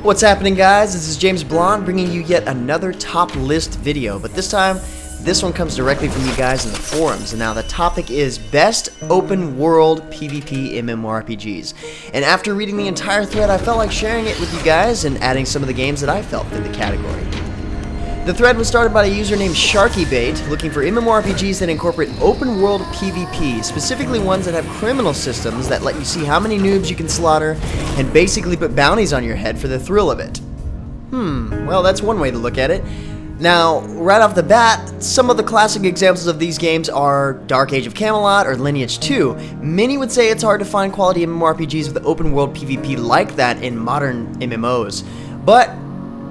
What's happening, guys? This is James Blonde bringing you yet another top list video, but this time this one comes directly from you guys in the forums. And now the topic is best open world PvP MMORPGs. And after reading the entire thread, I felt like sharing it with you guys and adding some of the games that I felt fit the category. The thread was started by a user named SharkyBait looking for MMORPGs that incorporate open world PvP, specifically ones that have criminal systems that let you see how many noobs you can slaughter and basically put bounties on your head for the thrill of it. Well, that's one way to look at it. Now, right off the bat, some of the classic examples of these games are Dark Age of Camelot or Lineage 2. Many would say it's hard to find quality MMORPGs with open world PvP like that in modern MMOs, but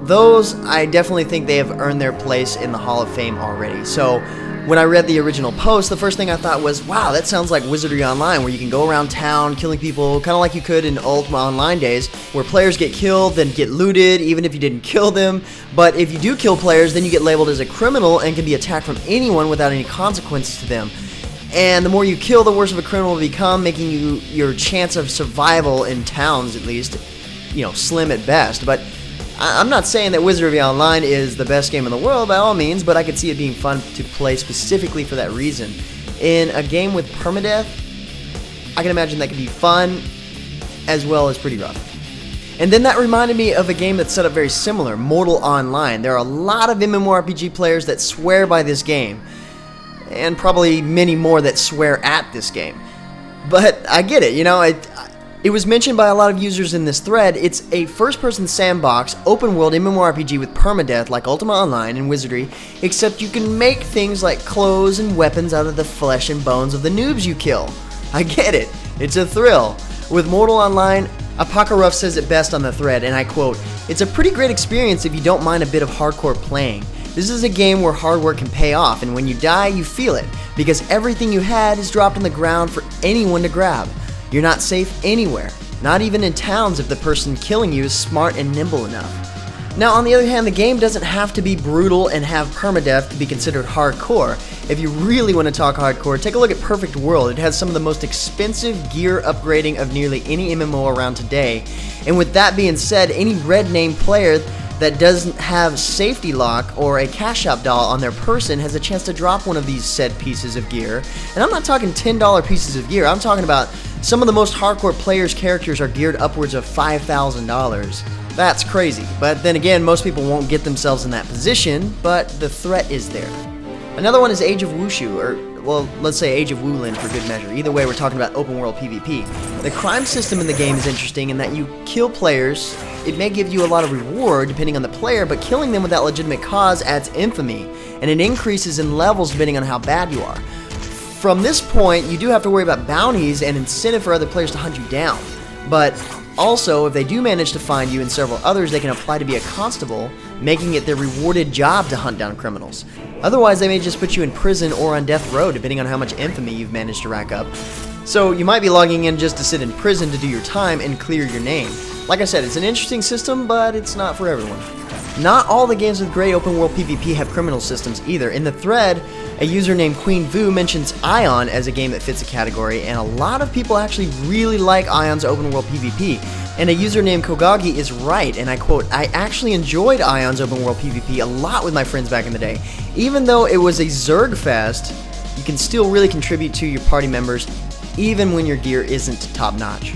those, I definitely think they have earned their place in the Hall of Fame already. So, when I read the original post, the first thing I thought was, wow, that sounds like Wizardry Online, where you can go around town killing people, kind of like you could in Ultima Online days, where players get killed, then get looted, even if you didn't kill them. But if you do kill players, then you get labeled as a criminal and can be attacked from anyone without any consequences to them. And the more you kill, the worse of a criminal you become, making your chance of survival in towns, at least, slim at best. But I'm not saying that Wizardry Online is the best game in the world by all means, but I could see it being fun to play specifically for that reason. In a game with permadeath, I can imagine that could be fun as well as pretty rough. And then that reminded me of a game that's set up very similar, Mortal Online. There are a lot of MMORPG players that swear by this game, and probably many more that swear at this game. But I get it, It was mentioned by a lot of users in this thread. It's a first-person sandbox, open-world MMORPG with permadeath like Ultima Online and Wizardry, except you can make things like clothes and weapons out of the flesh and bones of the noobs you kill. I get it. It's a thrill. With Mortal Online, Apocaruff says it best on the thread, and I quote, "It's a pretty great experience if you don't mind a bit of hardcore playing. This is a game where hard work can pay off, and when you die, you feel it, because everything you had is dropped on the ground for anyone to grab. You're not safe anywhere, not even in towns if the person killing you is smart and nimble enough." Now, on the other hand, the game doesn't have to be brutal and have permadeath to be considered hardcore. If you really want to talk hardcore, take a look at Perfect World. It has some of the most expensive gear upgrading of nearly any MMO around today. And with that being said, any red name player that doesn't have safety lock or a cash shop doll on their person has a chance to drop one of these said pieces of gear. And I'm not talking $10 pieces of gear, I'm talking about some of the most hardcore players' characters are geared upwards of $5,000. That's crazy, but then again, most people won't get themselves in that position, but the threat is there. Another one is Age of Wushu, or well, let's say Age of Wulin for good measure. Either way, we're talking about open world PvP. The crime system in the game is interesting in that you kill players. It may give you a lot of reward depending on the player, but killing them without legitimate cause adds infamy, and it increases in levels depending on how bad you are. From this point, you do have to worry about bounties and incentive for other players to hunt you down. But also, if they do manage to find you and several others, they can apply to be a constable, making it their rewarded job to hunt down criminals. Otherwise, they may just put you in prison or on death row, depending on how much infamy you've managed to rack up. So you might be logging in just to sit in prison to do your time and clear your name. Like I said, it's an interesting system, but it's not for everyone. Not all the games with great open world PvP have criminal systems either. In the thread, a user named Queen Vu mentions Aion as a game that fits the category, and a lot of people actually really like Aion's open world PvP. And a user named Kogagi is right, and I quote, "I actually enjoyed Aion's open world PvP a lot with my friends back in the day. Even though it was a Zerg fest, you can still really contribute to your party members, even when your gear isn't top notch."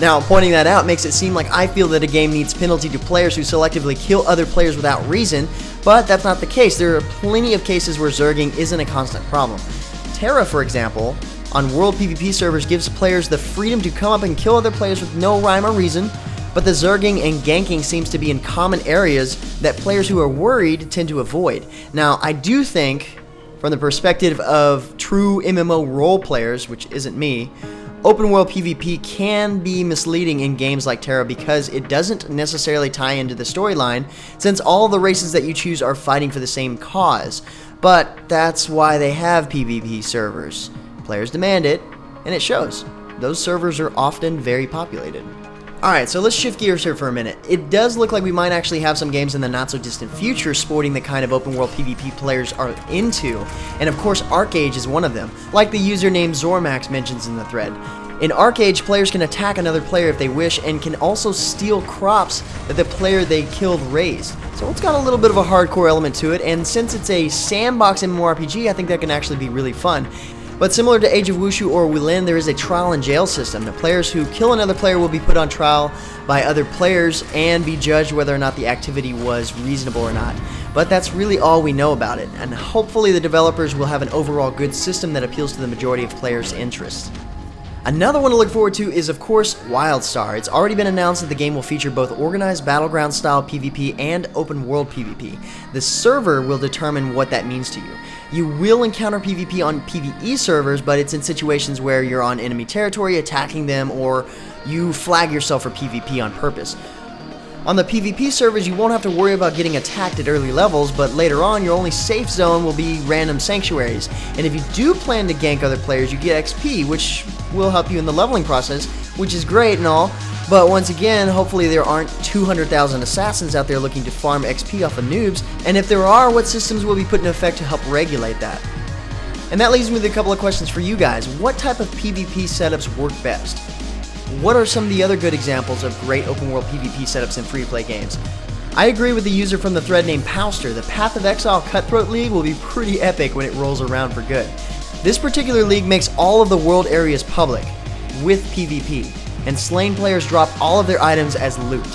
Now, pointing that out makes it seem like I feel that a game needs penalty to players who selectively kill other players without reason, but that's not the case. There are plenty of cases where zerging isn't a constant problem. Tera, for example, on World PvP servers gives players the freedom to come up and kill other players with no rhyme or reason, but the zerging and ganking seems to be in common areas that players who are worried tend to avoid. Now, I do think, from the perspective of true MMO role players, which isn't me, open world PvP can be misleading in games like Tera because it doesn't necessarily tie into the storyline, since all the races that you choose are fighting for the same cause. But that's why they have PvP servers. Players demand it, and it shows. Those servers are often very populated. Alright, so let's shift gears here for a minute. It does look like we might actually have some games in the not so distant future sporting the kind of open world PvP players are into, and of course ArcheAge is one of them, like the username Zormax mentions in the thread. In ArcheAge, players can attack another player if they wish, and can also steal crops that the player they killed raised. So it's got a little bit of a hardcore element to it, and since it's a sandbox MMORPG, I think that can actually be really fun. But similar to Age of Wushu or Wulin, there is a trial and jail system. The players who kill another player will be put on trial by other players and be judged whether or not the activity was reasonable or not. But that's really all we know about it, and hopefully the developers will have an overall good system that appeals to the majority of players' interests. Another one to look forward to is, of course, Wildstar. It's already been announced that the game will feature both organized battleground style PvP and open world PvP. The server will determine what that means to you. You will encounter PvP on PvE servers, but it's in situations where you're on enemy territory attacking them, or you flag yourself for PvP on purpose. On the PvP servers, you won't have to worry about getting attacked at early levels, but later on, your only safe zone will be random sanctuaries. And if you do plan to gank other players, you get XP, which will help you in the leveling process, which is great and all. But once again, hopefully there aren't 200,000 assassins out there looking to farm XP off of noobs, and if there are, what systems will be put in effect to help regulate that? And that leaves me with a couple of questions for you guys. What type of PvP setups work best? What are some of the other good examples of great open world PvP setups in free-to-play games? I agree with the user from the thread named Powster. The Path of Exile Cutthroat League will be pretty epic when it rolls around for good. This particular league makes all of the world areas public, with PvP, and slain players drop all of their items as loot.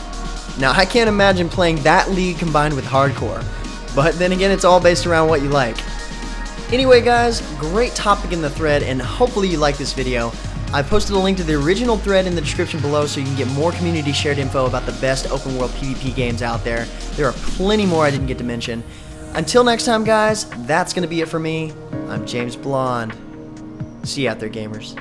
Now I can't imagine playing that league combined with hardcore, but then again it's all based around what you like. Anyway guys, great topic in the thread, and hopefully you like this video. I posted a link to the original thread in the description below so you can get more community shared info about the best open world PvP games out there. There are plenty more I didn't get to mention. Until next time guys, that's going to be it for me. I'm James Blonde. See you out there gamers.